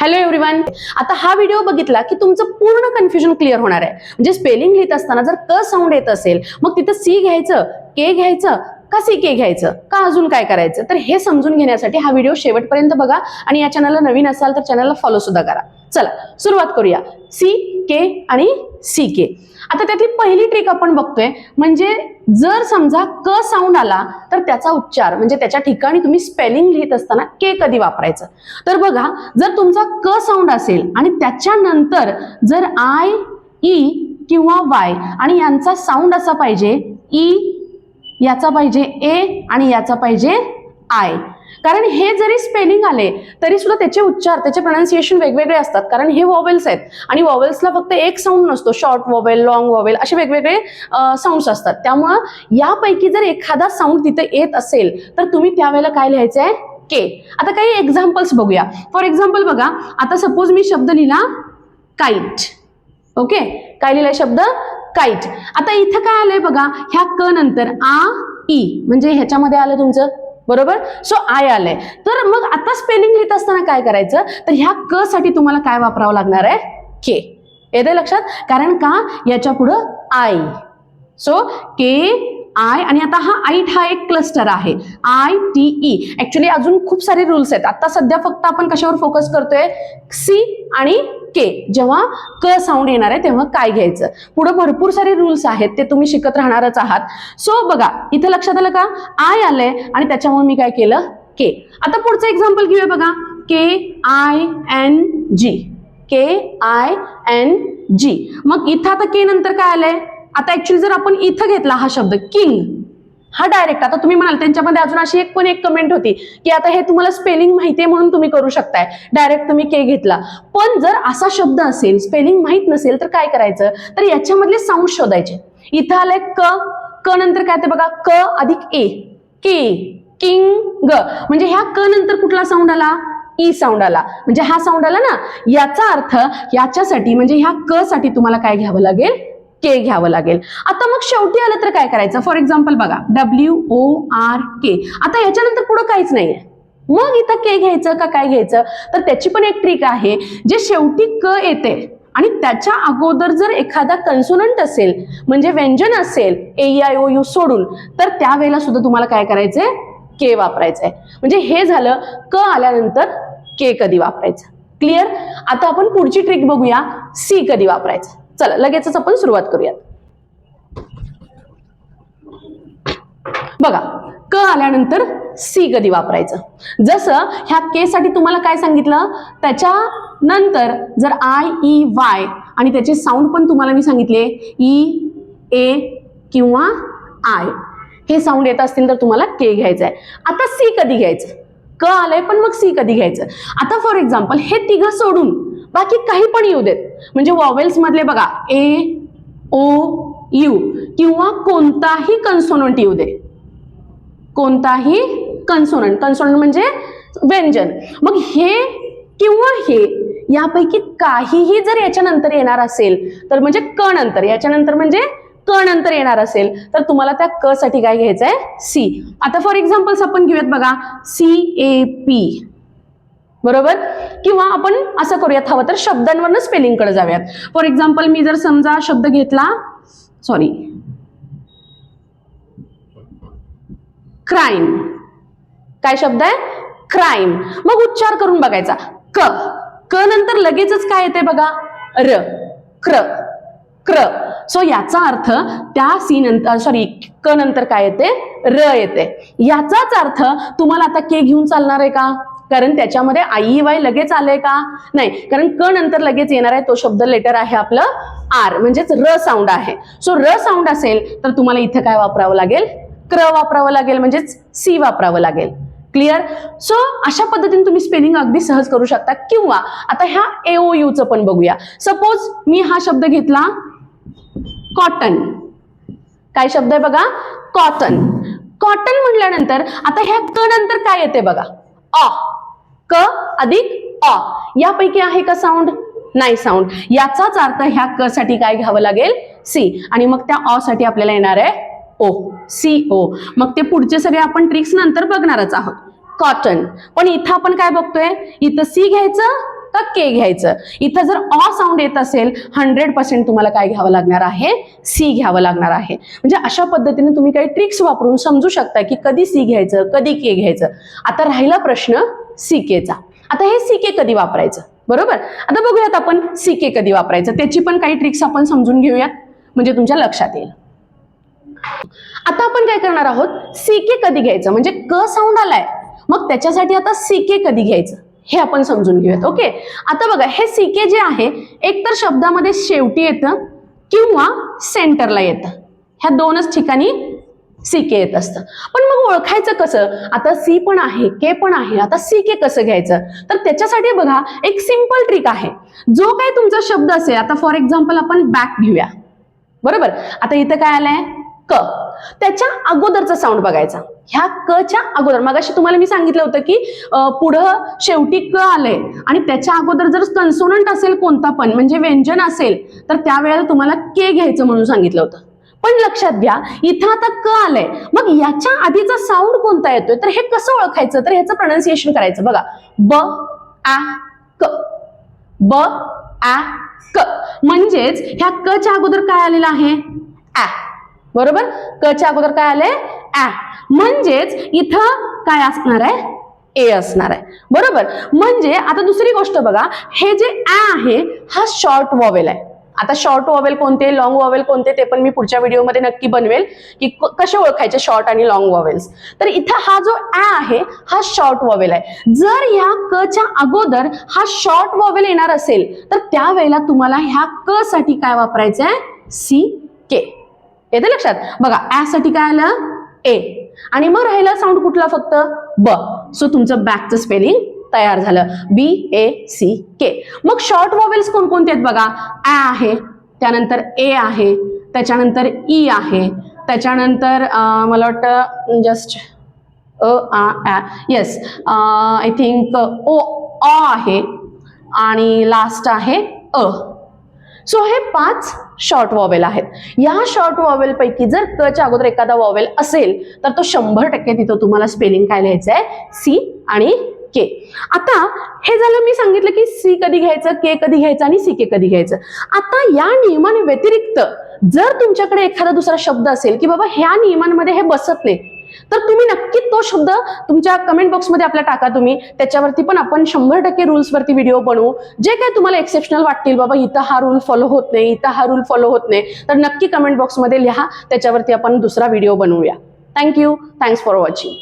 Hello everyone. आता हा video बघितला की तुमचं पूर्ण कन्फ्युजन क्लिअर होणार आहे. म्हणजे स्पेलिंग लिहित असताना जर क साऊंड येत असेल मग तिथं सी घ्यायचं, के घ्यायचं का सी के घ्यायचं का अजून काय करायचं, तर हे समजून घेण्यासाठी हा व्हिडिओ शेवटपर्यंत बघा आणि या चॅनलला नवीन असाल तर चॅनलला फॉलो सुद्धा करा. चला सुरुवात करूया. सी के आणि सी के. आता त्यातली पहिली ट्रिक आपण बघतोय, म्हणजे जर समजा क साऊंड आला तर त्याचा उच्चार म्हणजे त्याच्या ठिकाणी तुम्ही स्पेलिंग लिहित असताना के कधी वापरायचं. तर बघा, जर तुमचा क साऊंड असेल आणि त्याच्यानंतर जर आय, ई किंवा वाय आणि यांचा साऊंड असा पाहिजे, ई याचा पाहिजे ए आणि याचा पाहिजे आय. कारण हे जरी स्पेलिंग आले तरी सुद्धा त्याचे उच्चार, त्याचे प्रोनाउन्सिएशन वेगवेगळे असतात, कारण हे वॉवेल्स आहेत आणि वॉवेल्सला फक्त एक साऊंड नसतो. शॉर्ट वॉवेल, लॉंग वॉवेल असे वेगवेगळे साऊंड्स असतात. त्यामुळं यापैकी जर एखादा साऊंड तिथे येत असेल तर तुम्ही त्यावेळेला काय लिहायचं आहे, के. आता काही एक्झाम्पल्स बघूया. फॉर एक्झाम्पल बघा, आता सपोज मी शब्द लिहिला काईट. ओके, काय लिहिलाय शब्द काईट. आता इथं काय आलंय बघा, ह्या क नंतर आ ई म्हणजे ह्याच्यामध्ये आलं तुमचं, बरोबर. सो आय आलंय. तर मग आता स्पेलिंग लिहित असताना काय करायचं, तर ह्या क साठी तुम्हाला काय वापरावं लागणार आहे, के. येते लक्षात, कारण का याच्या पुढं आय. सो के आय आणि आता हा आईट हा एक क्लस्टर आहे, आय टी ई. ऍक्च्युली अजून खूप सारे रूल्स आहेत. आता सध्या फक्त आपण कशावर फोकस करतोय, सी आणि के. जेव्हा क साऊंड येणार आहे तेव्हा काय घ्यायचं. पुढे भरपूर सारे रूल्स आहेत, ते तुम्ही शिकत राहणारच आहात. सो बघा, इथे लक्षात आलं का, आय आलंय आणि त्याच्यामुळे मी काय केलं, के. आता पुढचं एक्झाम्पल घेऊया बघा, K I N G. K I N G. मग इथं आता के नंतर काय आलंय, आता ऍक्च्युली जर आपण इथं घेतला हा शब्द किंग, हा डायरेक्ट, आता तुम्ही म्हणाल त्यांच्यामध्ये अजून अशी एक कमेंट होती की आता हे तुम्हाला स्पेलिंग माहितीये म्हणून तुम्ही करू शकताय, डायरेक्ट तुम्ही के घेतला. पण जर असा शब्द असेल, स्पेलिंग माहित नसेल तर काय करायचं, तर याच्यामधले साऊंड शोधायचे. इथं आलंय क नंतर काय ते बघा, क अधिक ए, के, किंग. म्हणजे ह्या क नंतर कुठला साऊंड आला, ई साऊंड आला. म्हणजे हा साऊंड आला ना, याचा अर्थ याच्यासाठी म्हणजे ह्या क साठी तुम्हाला काय घ्यावं लागेल, के घ्यावं लागेल. आता मग शेवटी आलं तर काय करायचं, फॉर एक्झाम्पल बघा, WORK. आता याच्यानंतर पुढे काहीच नाहीये, मग इथं के घ्यायचं का काय घ्यायचं, तर त्याची पण एक ट्रिक आहे. जे शेवटी क येते आणि त्याच्या अगोदर जर एखादा कन्सोनंट असेल म्हणजे व्यंजन असेल, AEIOU सोडून, तर त्यावेळेला सुद्धा तुम्हाला काय करायचंय, के वापरायचंय. म्हणजे हे झालं क आल्यानंतर के कधी वापरायचं. क्लिअर. आता आपण पुढची ट्रिक बघूया, सी कधी वापरायचं. चला लगेचच आपण सुरुवात करूयात. बघा, क आल्यानंतर सी कधी वापरायचं. जसं ह्या के साठी तुम्हाला काय सांगितलं, त्याच्या नंतर जर आय ई वाय आणि त्याचे साऊंड पण तुम्हाला मी सांगितले, ई ए किंवा आय हे साऊंड येत असतील तर तुम्हाला के घ्यायचं आहे. आता सी कधी घ्यायचं, क आलंय पण मग सी कधी घ्यायचं. आता फॉर एक्झाम्पल हे तिघं सोडून बाकी काही पण येऊ देत, म्हणजे वॉवेल्स मधले बघा, ए ओ यू किंवा कोणताही कन्सोनंट येऊ दे, कोणताही कन्सोनंट. कन्सोनंट म्हणजे व्यंजन. मग हे किंवा हे यापैकी काहीही जर याच्यानंतर येणार असेल तर, म्हणजे क नंतर, याच्यानंतर म्हणजे क नंतर येणार असेल तर तुम्हाला त्या क साठी काय घ्यायचंय, सी. आता फॉर एक्झाम्पल्स आपण घेऊयात बघा, CAP, बरोबर. किंवा आपण असं करूयात, हवं तर शब्दांवरनं स्पेलिंग कडे जाऊयात. फॉर एक्झाम्पल मी जर समजा शब्द घेतला, सॉरी, क्राईम. काय शब्द आहे, क्राईम. मग उच्चार करून बघायचा, क नंतर लगेचच काय येते बघा, र, क्र. सो याचा अर्थ त्या सी नंतर, सॉरी, क नंतर काय येते, र येते. याचाच अर्थ तुम्हाला आता के घेऊन चालणार आहे का, कारण त्याच्यामध्ये आई वाय लगेच आलंय का, नाही, कारण क नंतर लगेच येणार आहे तो शब्द लेटर आहे आपलं आर, म्हणजेच र साऊंड आहे. सो र साऊंड असेल तर तुम्हाला इथं काय वापरावं लागेल, क्र वापरावं लागेल, म्हणजेच सी वापरावं लागेल. क्लिअर. सो अशा पद्धतीने तुम्ही स्पेलिंग अगदी सहज करू शकता. किंवा आता ह्या AOU चं पण बघूया. सपोज मी हा शब्द घेतला कॉटन. काय शब्द आहे बघा, कॉटन. कॉटन म्हटल्यानंतर आता ह्या क नंतर काय येते बघा, अ. क अधिक अ. यापैकी आहे का साऊंड, नाही साऊंड. याचाच अर्थ ह्या क साठी काय घ्यावं लागेल, सी. आणि मग त्या अ साठी आपल्याला येणार आहे ओ, CO. मग ते पुढचे सगळे आपण ट्रिक्स नंतर बघणारच आहोत. कॉटन. पण इथं आपण काय बघतोय, इथं सी घ्यायचं का के घ्यायचं? इथं जर अ साऊंड येत असेल 100% तुम्हाला काय घ्यावं लागणार आहे? सी घ्यावं लागणार आहे. म्हणजे अशा पद्धतीने तुम्ही काही ट्रिक्स वापरून समजू शकता की कधी सी घ्यायचं, कधी के घ्यायचं. आता राहिला प्रश्न सी केचा. आता हे सी के कधी वापरायचं, बरोबर? आता बघूयात आपण सी के कधी वापरायचं, त्याची पण काही ट्रिक्स आपण समजून घेऊयात म्हणजे तुमच्या लक्षात येईल. आता आपण काय करणार आहोत, सी के कधी घ्यायचं म्हणजे क साऊंड आलाय, मग त्याच्यासाठी आता सी के कधी घ्यायचं हे आपण समजून घेऊयात. ओके, आता बघा हे सी के जे आहे एकतर शब्दामध्ये शेवटी येतं किंवा सेंटरला येतं. ह्या दोनच ठिकाणी सी के येत असतं. पण मग ओळखायचं कसं? आता सी पण आहे, के पण आहे, आता सी के कसं घ्यायचं? तर त्याच्यासाठी बघा एक सिंपल ट्रिक आहे. जो काही तुमचा शब्द असेल, आता फॉर एक्झाम्पल आपण बॅक घेऊया, बरोबर? आता इथं काय आलंय? क. त्याच्या अगोदरचा साऊंड बघायचा. ह्या क च्या अगोदर, मगाशी तुम्हाला मी सांगितलं होतं की पुढं शेवटी क आलंय आणि त्याच्या अगोदर जर कन्सोनंट असेल कोणता पण म्हणजे व्यंजन असेल तर त्यावेळेला तुम्हाला के घ्यायचं म्हणून सांगितलं होतं. पण लक्षात घ्या इथं आता क आलंय, मग याच्या आधीचा साऊंड कोणता येतोय तर हे कसं ओळखायचं? तर ह्याचं प्रोनाउन्सिएशन करायचं. बघा ब आ क, ब आ क. म्हणजेच ह्या क च्या अगोदर काय आलेलं आहे? आ, बरोबर? क च्या अगोदर काय आलंय? आ. म्हणजेच इथं काय असणार आहे? ए असणार आहे, बरोबर? म्हणजे आता दुसरी गोष्ट बघा, हे जे आ आहे हा शॉर्ट वॉवेल आहे. आता शॉर्ट वॉवेल कोणते, लॉंग वॉवेल कोणते ते पण मी पुढच्या व्हिडिओमध्ये नक्की बनवेल की कसे ओळखायचे शॉर्ट आणि लॉंग वॉवेल्स. तर इथं हा जो आ आहे हा शॉर्ट वॉवेल आहे. जर ह्या क च्या अगोदर हा शॉर्ट वॉवेल येणार असेल तर त्यावेळेला तुम्हाला ह्या क साठी काय वापरायचं आहे? सी के. येते लक्षात? बघा आ साठी काय आलं? ए. आणि मग राहिला साऊंड कुठला? फक्त ब. सो तुमचं बॅकचं स्पेलिंग तयार झालं, बी ए सी के. मग शॉर्ट वॉवेल्स कोणकोणते आहेत बघा? आ आहे, त्यानंतर ए आहे, त्याच्यानंतर ई आहे, त्याच्यानंतर मला वाटतं just yes I think oh अ आहे आणि लास्ट आहे अ. सो हे 5 शॉर्ट वॉवेल आहेत. या शॉर्ट वॉवेल पैकी जर क च्या अगोदर एखादा वॉवेल असेल तर तो 100% तिथं तुम्हाला स्पेलिंग काय लिहायचं आहे? सी आणि के. आता हे झालं, मी सांगितलं की सी कधी घ्यायचं, के कधी घ्यायचं आणि सी के कधी घ्यायचं. आता या नियमाने व्यतिरिक्त जर तुमच्याकडे एखादा दुसरा शब्द असेल की बाबा ह्या नियमांमध्ये हे बसत नाही तर तुम्ही नक्की तो शब्द तुमच्या कमेंट बॉक्समध्ये आपल्या टाका. तुम्ही त्याच्यावरती पण आपण 100% रूल्स वरती व्हिडिओ बनवू. जे काही तुम्हाला एक्सेप्शनल वाटतील, बाबा इथं हा रूल फॉलो होत नाही, इथं हा रूल फॉलो होत नाही, तर नक्की कमेंट बॉक्समध्ये लिहा, त्याच्यावरती आपण दुसरा व्हिडिओ बनवूया. थँक्यू. Thanks for watching.